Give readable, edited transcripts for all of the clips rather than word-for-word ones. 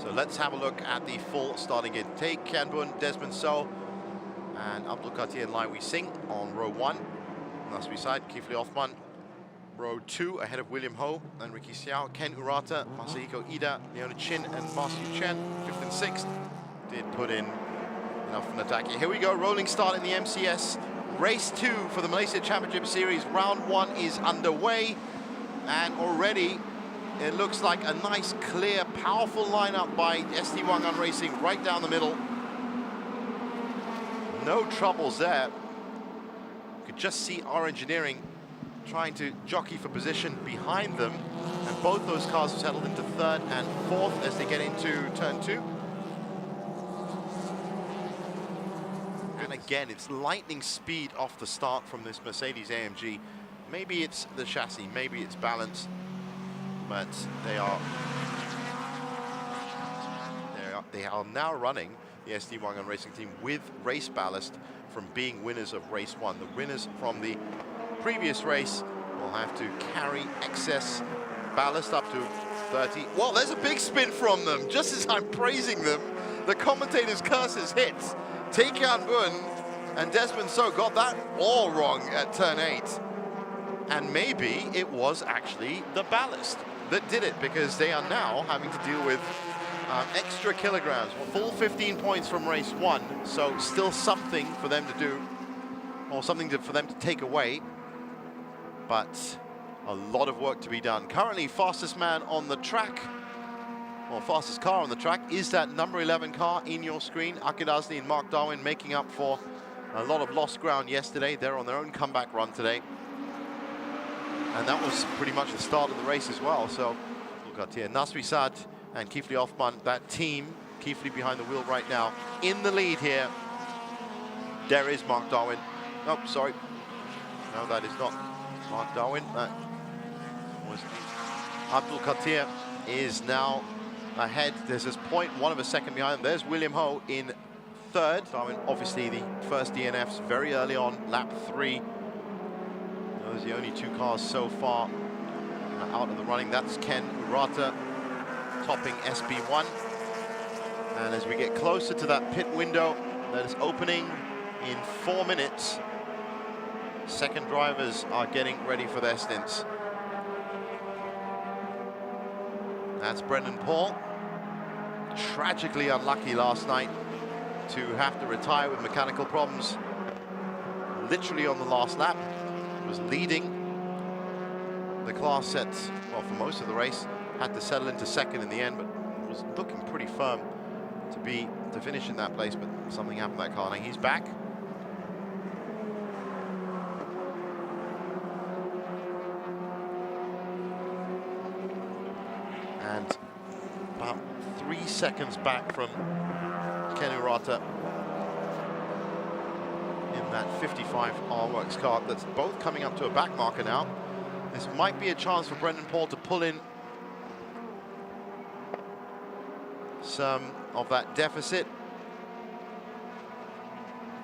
So let's have a look at the full starting intake. Kian Bun, Desmond So, and Abdul Katir and Lai Wei Sing on row 1. Nasby side, Kifli Othman. Row 2 ahead of William Ho and Ricky Xiao. Ken Urata, Masahiko Ida, Leona Chin, and Marcy Chen, 5th and 6th. Did put in enough for an attack here. Here we go, rolling start in the MCS. Race 2 for the Malaysia Championship Series. Round 1 is underway, and already it looks like a nice, clear, powerful lineup by ST1 Racing right down the middle. No troubles there. You could just see our engineering trying to jockey for position behind them, and both those cars have settled into 3rd and 4th as they get into turn 2. And again, it's lightning speed off the start from this Mercedes AMG. Maybe it's the chassis, maybe it's balance, but they are now running the ST1 Racing team with race ballast from being winners of race 1. The winners from the previous race will have to carry excess ballast up to 30. Well, there's a big spin from them. Just as I'm praising them, the commentator's curses hit. Tae Kian Bun and Desmond So got that all wrong at turn 8. And maybe it was actually the ballast that did it, because they are now having to deal with extra kilograms. Full 15 points from race 1, so still something for them to do, or something for them to take away, but a lot of work to be done. Currently, fastest man on the track, or fastest car on the track, is that number 11 car in your screen. Akid Asli and Mark Darwin making up for a lot of lost ground yesterday. They're on their own comeback run today. And that was pretty much the start of the race as well. So, look at here, Nasri Saad and Kifli Othman, that team, Kifli behind the wheel right now, in the lead here. There is Mark Darwin. Oh, sorry. No, that is not Mark Darwin. That was Abdul Katir is now ahead. There's this 0.1 of a second behind him. There's William Ho in 3rd. Darwin, obviously the first DNFs very early on, lap 3. Those are the only 2 cars so far out of the running. That's Ken Urata topping SB1. And as we get closer to that pit window that is opening in 4 minutes, second drivers are getting ready for their stints. That's Brendan Paul. Tragically unlucky last night to have to retire with mechanical problems literally on the last lap. Was leading the class at, well, for most of the race, had to settle into 2nd in the end, but was looking pretty firm to finish in that place, but something happened to that car. Now he's back. And about 3 seconds back from Ken Urata in that 55 R-Works car. That's both coming up to a back marker now. This might be a chance for Brendan Paul to pull in some of that deficit.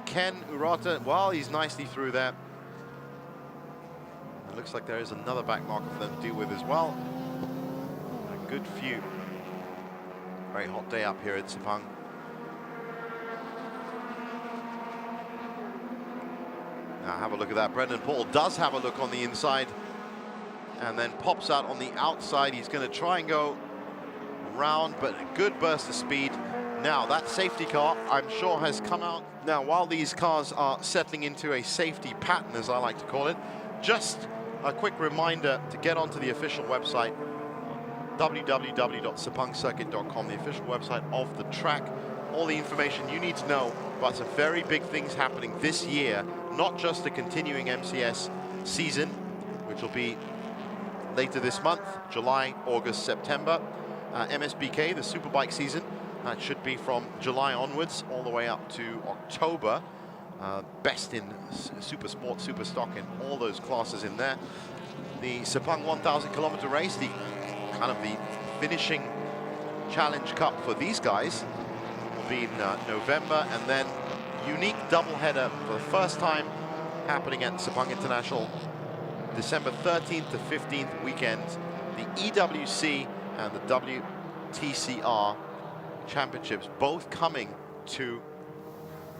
Ken Urata, well, he's nicely through there. It looks like there is another back marker for them to deal with as well. A good few. Very hot day up here at Sepang. Now have a look at that. Brendan Paul does have a look on the inside and then pops out on the outside. He's going to try and go round, but a good burst of speed. Now that safety car, I'm sure, has come out. Now while these cars are settling into a safety pattern, as I like to call it, just a quick reminder to get onto the official website, www.sepangcircuit.com, the official website of the track. All the information you need to know about some very big things happening this year, not just the continuing MCS season, which will be later this month, July, August, September. MSBK, the Superbike season, that should be from July onwards, all the way up to October. Best in Super Sport, Super Stock, and all those classes in there. The Sepang 1,000 kilometer race, the kind of the finishing Challenge Cup for these guys, will be in November, and then unique doubleheader for the first time happening at Sepang International, December 13th to 15th weekend. The EWC and the WTCR Championships, both coming to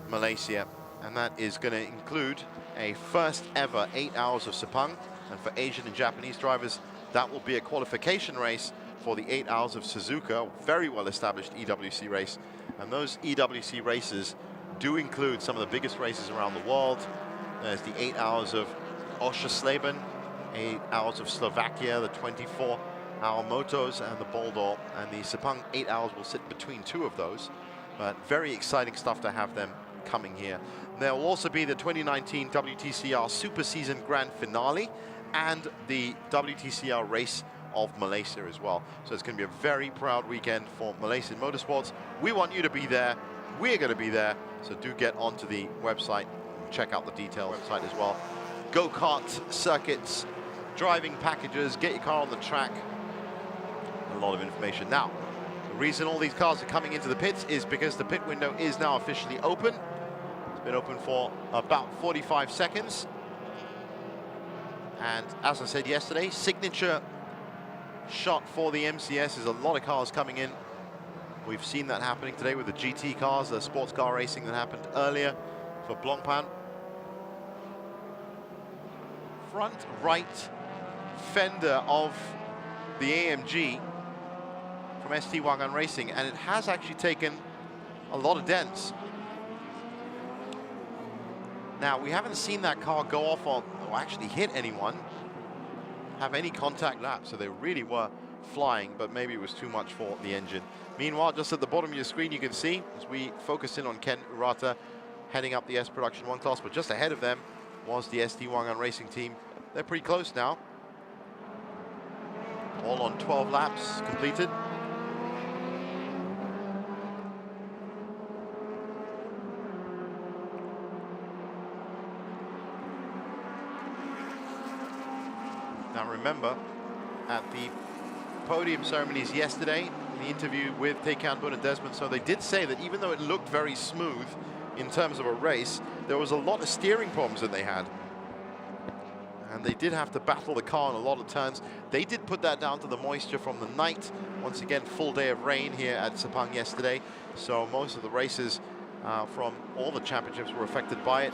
Malaysia, and that is going to include a first ever 8 hours of Sepang, and for Asian and Japanese drivers that will be a qualification race for the 8 hours of Suzuka, very well established EWC race. And those EWC races do include some of the biggest races around the world. There's the 8 hours of Oschersleben, 8 hours of Slovakia, the 24-hour motos and the Boldor, and the Sepang 8 hours will sit between two of those. But very exciting stuff to have them coming here. There will also be the 2019 WTCR Super Season Grand Finale and the WTCR Race of Malaysia as well. So it's going to be a very proud weekend for Malaysian motorsports. We want you to be there. We're going to be there. So do get onto the website and check out the detail website as well. Go-kart circuits, driving packages, get your car on the track. A lot of information. Now, the reason all these cars are coming into the pits is because the pit window is now officially open. It's been open for about 45 seconds. And as I said yesterday, signature shot for the MCS is a lot of cars coming in. We've seen that happening today with the GT cars, the sports car racing that happened earlier for Blancpain. Front right fender of the AMG from ST Wagon Racing, and it has actually taken a lot of dents. Now, we haven't seen that car go off or actually hit anyone, have any contact lap, so they really were flying, but maybe it was too much for the engine. Meanwhile, just at the bottom of your screen, you can see, as we focus in on Ken Urata heading up the S Production 1 class, but just ahead of them was the ST Wagon Racing team. They're pretty close now. All on 12 laps completed. Now remember, at the podium ceremonies yesterday, in the interview with Taekan Bun and Desmond, so they did say that even though it looked very smooth in terms of a race, there was a lot of steering problems that they had. And they did have to battle the car in a lot of turns. They did put that down to the moisture from the night. Once again, full day of rain here at Sepang yesterday. So most of the races from all the championships were affected by it.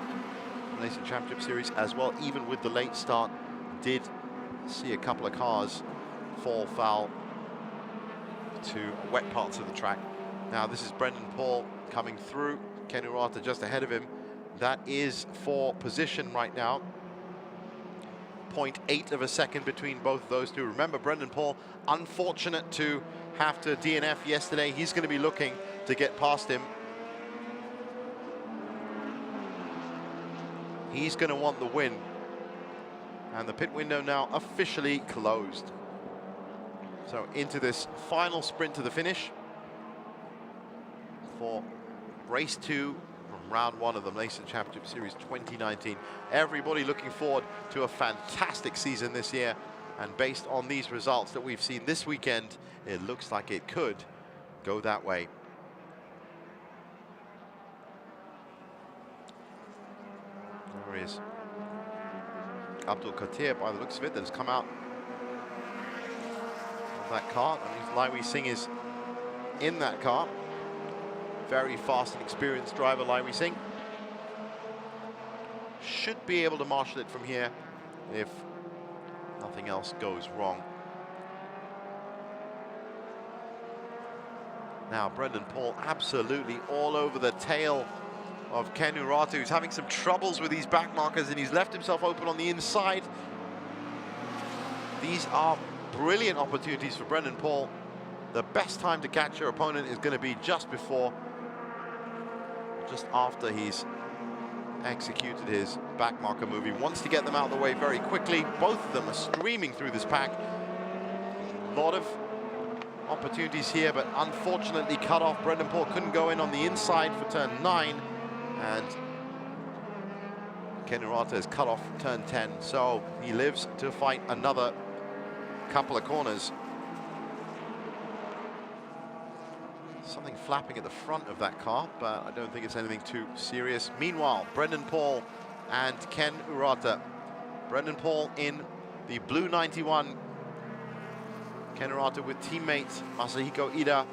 Malaysian Championship Series as well, even with the late start, did see a couple of cars fall foul to wet parts of the track. Now this is Brendan Paul coming through, Ken Urata just ahead of him. That is for position right now. 0.8 of a second between both of those two. Remember, Brendan Paul, unfortunate to have to DNF yesterday. He's going to be looking to get past him. He's going to want the win. And the pit window now officially closed. So into this final sprint to the finish for race 2 from round 1 of the Malaysian Championship Series 2019. Everybody looking forward to a fantastic season this year. And based on these results that we've seen this weekend, it looks like it could go that way. There he is. Abdul Qadir, by the looks of it, that has come out of that car. That means Lai Wei Sing is in that car. Very fast and experienced driver, Lai Wei Sing. Should be able to marshal it from here if nothing else goes wrong. Now, Brendan Paul absolutely all over the tail of Ken Urata, who's having some troubles with these back markers, and he's left himself open on the inside. These are brilliant opportunities for Brendan Paul. The best time to catch your opponent is going to be just before, just after he's executed his back marker move. He wants to get them out of the way very quickly. Both of them are streaming through this pack. A lot of opportunities here, but unfortunately cut off. Brendan Paul couldn't go in on the inside for turn 9. And Ken Urata is cut off turn 10, so he lives to fight another couple of corners. Something flapping at the front of that car, but I don't think it's anything too serious. Meanwhile, Brendan Paul and Ken Urata. Brendan Paul in the blue 91. Ken Urata with teammate Masahiko Ida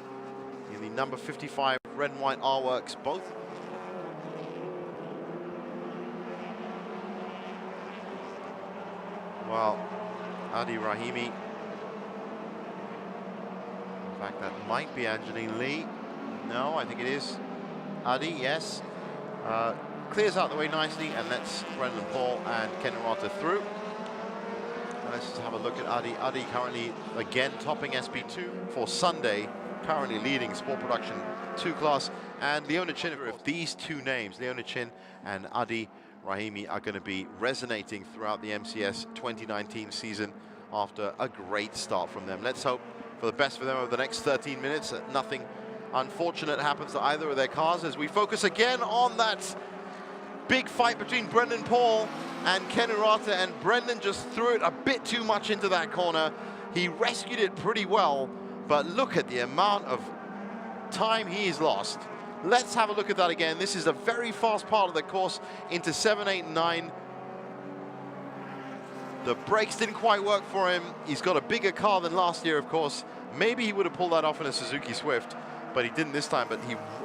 in the number 55 red and white R-Works, both. Well, Adi Rahimi. In fact, that might be Angeline Lee. No, I think it is Adi, yes. Clears out the way nicely and lets Brendan Paul and Ken Hirata through. Let's just have a look at Adi. Adi currently, again, topping SP2 for Sunday, currently leading Sport Production 2 class. And Leona Chin, if these two names, Leona Chin and Adi Rahimi, are going to be resonating throughout the MCS 2019 season after a great start from them. Let's hope for the best for them over the next 13 minutes, that nothing unfortunate happens to either of their cars, as we focus again on that big fight between Brendan Paul and Ken Hirata, and Brendan just threw it a bit too much into that corner. He rescued it pretty well, but look at the amount of time he's lost. Let's have a look at that again. This is a very fast part of the course into 7, 8, and 9. The brakes didn't quite work for him. He's got a bigger car than last year, of course. Maybe he would have pulled that off in a Suzuki Swift, but he didn't this time. But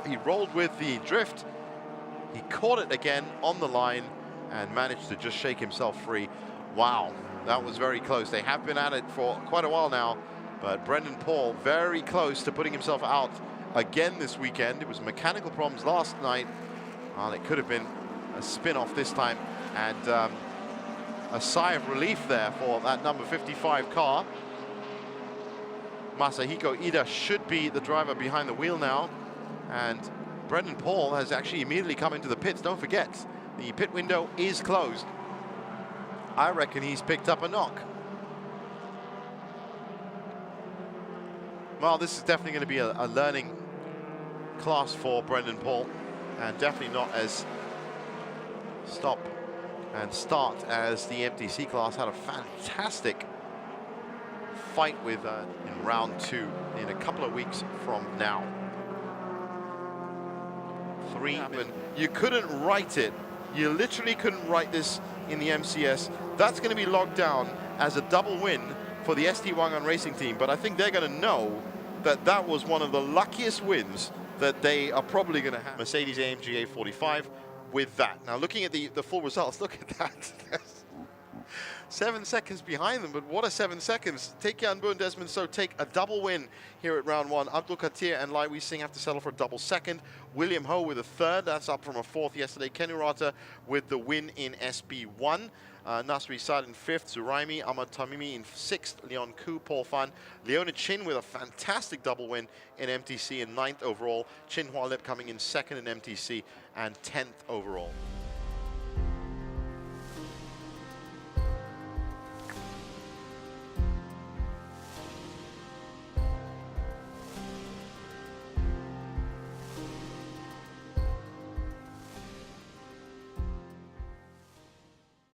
he rolled with the drift. He caught it again on the line and managed to just shake himself free. Wow, that was very close. They have been at it for quite a while now, but Brendan Paul very close to putting himself out again this weekend. It was mechanical problems last night, and it could have been a spin-off this time. And a sigh of relief there for that number 55 car. Masahiko Ida should be the driver behind the wheel now, and Brendan Paul has actually immediately come into the pits. Don't forget, the pit window is closed. I reckon he's picked up a knock. Well, this is definitely going to be a learning class for Brendan Paul, and definitely not as stop and start as the MTC class. Had a fantastic fight with in round 2 in a couple of weeks from now. 3, and you couldn't write it. You literally couldn't write this in the MCS. That's going to be logged down as a double win for the Rd1 racing team, but I think they're going to know that that was one of the luckiest wins that they are probably going to have. Mercedes AMG A45 with that. Now, looking at the full results, look at that. 7 seconds behind them, but what a 7 seconds. Taekyan Bu and Desmond So take a double win here at round 1. Abdul Katir and Lai Wei Singh have to settle for a double second. William Ho with a third. That's up from a 4th yesterday. Ken Hirata with the win in SB1. Nasri Saad in 5th. Zuraimi, Ahmad Tamimi in 6th. Leon Koo, Paul Fan. Leona Chin with a fantastic double win in MTC in 9th overall. Chin Hua Lip coming in 2nd in MTC and 10th overall.